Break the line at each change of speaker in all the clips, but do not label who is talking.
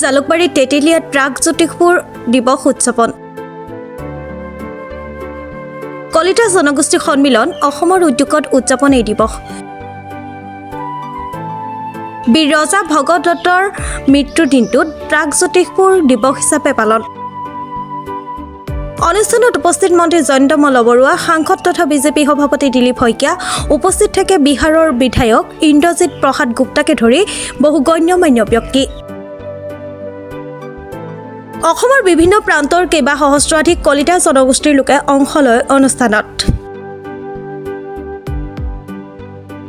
জালুকবাৰী তেতেলীয়াত প্ৰাগজ্যোতিষপুৰ দিৱস উদযাপন। কলিতা জনগোষ্ঠী সন্মিলন অসমৰ উদ্যোগত উদযাপন এই দিৱস। বীৰ ৰজা ভগত দত্তৰ মৃত্যুৰ দিনটোত প্ৰাগজ্যোতিষপুৰ দিৱস হিচাপে পালন। অনুষ্ঠানত উপস্থিত মন্ত্ৰী জয়ন্ত মল্ল বৰুৱা, সাংসদ তথা বিজেপি সভাপতি দিলীপ শইকীয়া, উপস্থিত থাকে বিহাৰৰ বিধায়ক ইন্দ্ৰজিৎ প্ৰসাদ গুপ্তাকে ধৰি বহু গণ্যমান্য ব্যক্তি। অসমৰ বিভিন্ন প্ৰান্তৰ কেইবা সহস্ৰাধিক কলিতা জনগোষ্ঠীৰ লোকে অংশ লয় অনুষ্ঠানত।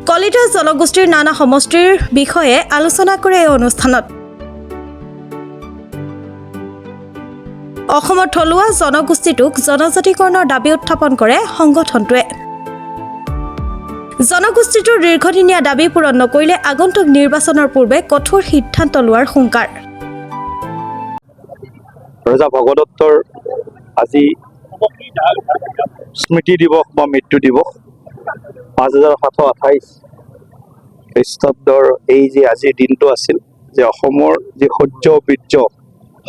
কলিতা জনগোষ্ঠীৰ নানা সমষ্টিৰ বিষয়ে আলোচনা কৰে এই অনুষ্ঠানত। অসমৰ থলুৱা জনগোষ্ঠীটোক জনজাতিকৰণৰ দাবী উত্থাপন কৰে সংগঠনটোৱে। জনগোষ্ঠীটোৰ দীৰ্ঘদিনীয়া দাবী পূৰণ নকৰিলে আগন্তুক নিৰ্বাচনৰ পূৰ্বে কঠোৰ সিদ্ধান্ত লোৱাৰ হুংকাৰ।
ৰজা ভগদত্তৰ আজি স্মৃতি দিৱস বা মৃত্যু দিৱস 5728 খ্ৰীষ্টাব্দৰ এই যে আজিৰ দিনটো আছিল, যে অসমৰ যি শৌৰ্য বীৰ্য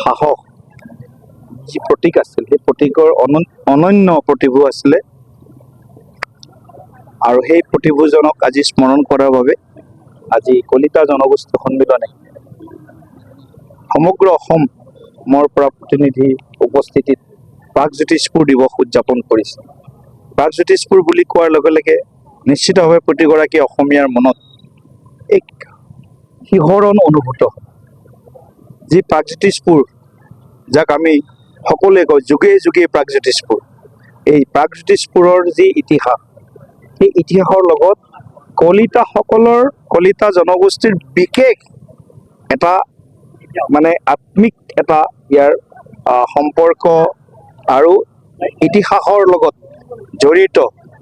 সাহস যি প্ৰতীক আছিল, সেই প্ৰতীকৰ অনন্য প্ৰতিভু আছিলে। আৰু সেই প্ৰতিভুজনক আজি স্মৰণ কৰাৰ বাবে আজি কলিতা জনগোষ্ঠী সন্মিলনে সমগ্ৰ অসমৰ পৰা প্ৰতিনিধি উপস্থিতিত প্ৰাগজ্যোতিষপুৰ দিৱস উদযাপন কৰিছে। প্ৰাগজ্যোতিষপুৰ বুলি কোৱাৰ লগে লগে নিশ্চিতভাৱে প্ৰতিগৰাকী অসমীয়াৰ মনত এক শিহৰণ অনুভূত। যি প্ৰাগজ্যোতিষপুৰ, যাক আমি সকলোৱে কওঁ যুগে যুগে প্ৰাগজ্যোতিষপুৰ, এই প্ৰাগজ্যোতিষপুৰৰ যি ইতিহাস, সেই ইতিহাসৰ লগত কলিতা জনগোষ্ঠীৰ বিশেষ এটা আত্মিক এটা ইয়াৰ সম্পৰ্ক আৰু ইতিহাসৰ লগত জড়িত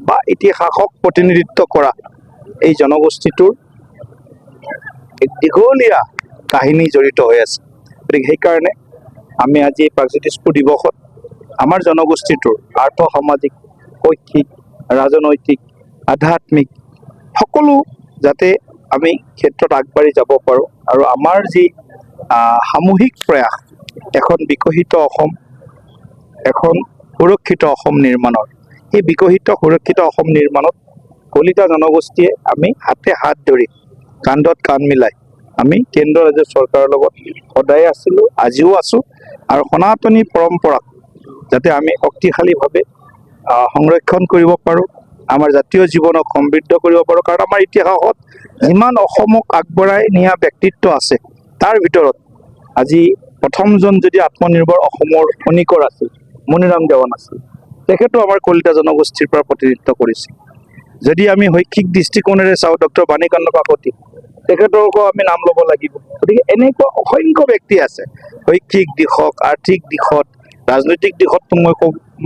বা ইতিহাসক প্ৰতিনিধিত্ব কৰা এই জনগোষ্ঠীটোৰ এক দীঘলীয়া কাহিনী জড়িত হৈ আছে। গতিকে সেইকাৰণে আমি আজি প্ৰাগজ্যোতিষপুৰ দিৱসত আমাৰ জনগোষ্ঠীটোৰ আৰ্থ সামাজিক, শৈক্ষিক, ৰাজনৈতিক, আধ্যাত্মিক সকলো যাতে আমি ক্ষেত্ৰত আগবাঢ়ি যাব পাৰোঁ আৰু আমাৰ যি সামূহিক প্ৰয়াস এখন বিকশিত অসম, এখন সুৰক্ষিত অসম নিৰ্মাণৰ, এই বিকশিত সুৰক্ষিত অসম নিৰ্মাণত কলিতা জনগোষ্ঠীয়ে আমি হাতে হাত ধৰি কান্ধত কান্ধ মিলাই আমি কেন্দ্ৰ ৰাজ্য চৰকাৰৰ লগত সদায় আছিলোঁ, আজিও আছোঁ। আৰু সনাতনী পৰম্পৰাক যাতে আমি শক্তিশালীভাৱে সংৰক্ষণ কৰিব পাৰোঁ, আমাৰ জাতীয় জীৱনক সমৃদ্ধ কৰিব পাৰোঁ। কাৰণ আমাৰ ইতিহাসত যিমান অসমক আগবঢ়াই নিয়া ব্যক্তিত্ব আছে, তাৰ ভিতৰত আজি প্ৰথমজন যদি আত্মনিৰ্ভৰ অসমৰ খনিকৰ আছিল মণিৰাম দেৱান আছিল। তেখেতো আমাৰ কলিতা জনগোষ্ঠীৰ পৰা প্ৰতিনিধিত্ব কৰিছিল। যদি আমি শৈক্ষিক দৃষ্টিকোণেৰে চাওঁ, ডক্টৰ বাণীকান্ত কাকতি, তেখেতকো আমি নাম ল'ব লাগিব। গতিকে এনেকুৱা অসংখ্য ব্যক্তি আছে শৈক্ষিক দিশত, আৰ্থিক দিশত, ৰাজনৈতিক দিশততো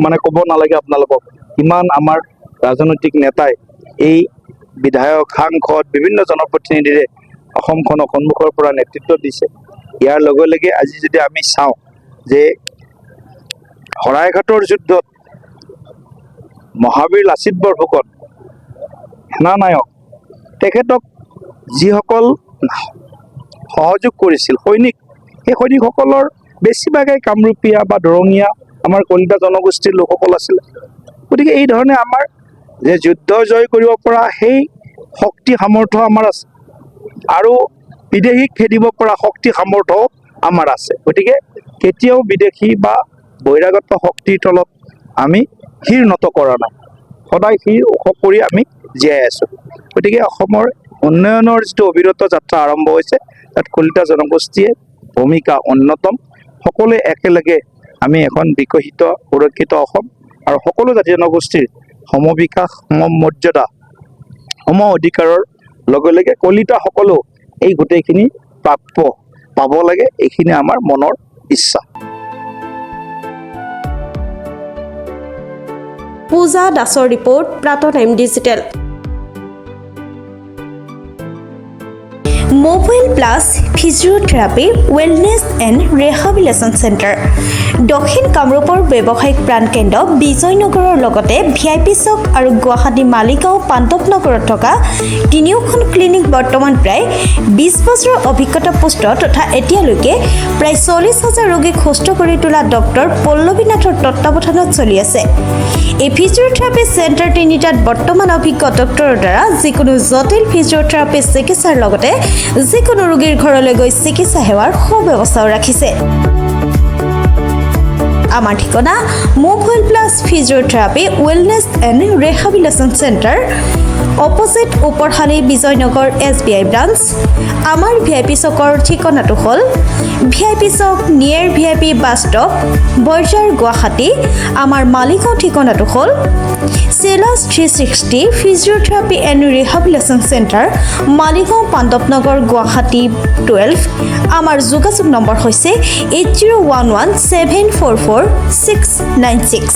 মই ক'ব নালাগে আপোনালোকক। ইমান আমাৰ ৰাজনৈতিক নেতাই এই বিধায়ক, সাংসদ, বিভিন্ন জনপ্ৰতিনিধিৰে অসমখনক সন্মুখৰ পৰা নেতৃত্ব দিছে। ইয়াৰ লগে লগে আজি যদি আমি চাওঁ যে শৰাইঘাটৰ যুদ্ধত মহাবীৰ লাচিত বৰফুকন সেনানায়ক, তেখেতক যিসকল সহযোগ কৰিছিল সৈনিক, সেই সৈনিকসকলৰ বেছিভাগেই কামৰূপীয়া বা দৰঙীয়া আমাৰ কলিতা জনগোষ্ঠীৰ লোকসকল আছিলে। গতিকে এই ধৰণে আমাৰ যে যুদ্ধ জয় কৰিব পৰা সেই শক্তি সামৰ্থ্য আমাৰ আছে আৰু বিদেশীক খেদিব পৰা শক্তি সামৰ্থ্যও আমাৰ আছে। গতিকে কেতিয়াও বিদেশী বা বহিৰাগত শক্তিৰ তলত আমি শিৰ নত কৰা নাই, সদায় শিৰ ওখ কৰি আমি জীয়াই আছোঁ। গতিকে অসমৰ উন্নয়নৰ যিটো অবিৰত যাত্ৰা আৰম্ভ হৈছে, তাত কলিতা জনগোষ্ঠীয়ে ভূমিকা অন্যতম। সকলোৱে একেলগে আমি এখন বিকশিত সুৰক্ষিত অসম আৰু সকলো জাতি জনগোষ্ঠীৰ সমবিকাশ, সমমৰ্যাদা, সম অধিকাৰৰ লগে লগে কলিতাসকলেও এই গোটেইখিনি প্ৰাপ্য পাব লাগে, এইখিনি আমাৰ মনৰ ইচ্ছা।
পূজা দাসৰ ৰিপৰ্ট, প্ৰাতঃ time digital. Mobile plus physiotherapy wellness and rehabilitation centre দক্ষিণ কামৰূপৰ ব্যৱসায়িক প্ৰাণকেন্দ্ৰ বিজয়নগৰৰ লগতে VIP চক আৰু গুৱাহাটী মালিগাঁও পাণ্ডৱনগৰত থকা তিনিওখন ক্লিনিক বৰ্তমান প্ৰায় 20 বছৰৰ অভিজ্ঞতা পুষ্ট তথা এতিয়ালৈকে প্ৰায় 40,000 ৰোগীক সুস্থ কৰি তোলা ডক্টৰ পল্লৱীনাথৰ তত্বাৱধানত চলি আছে। এই ফিজিঅ'থেৰাপি চেণ্টাৰ তিনিটাত বৰ্তমান অভিজ্ঞ ডক্টৰৰ দ্বাৰা যিকোনো জটিল ফিজিঅ'থেৰাপি চিকিৎসাৰ লগতে যিকোনো ৰোগীৰ ঘৰলৈ গৈ চিকিৎসা সেৱাৰ সুব্যৱস্থাও ৰাখিছে। আমাৰ ঠিকনা mobile plus physiotherapy wellness and rehabilitation centre opposite Oporshali Bijoynagar SBI branch. আমাৰ VIP চকৰ ঠিকনাটো হ'ল VIP Chowk near VIP bus stop Borjhar Guwahati. আমাৰ মালিগাঁও ঠিকনাটো হ'ল চেলাছ 360 physiotherapy and rehabilitation centre Maligaon Pandavnagar Guwahati 12। আমাৰ যোগাযোগ নম্বৰ হৈছে 8011744696।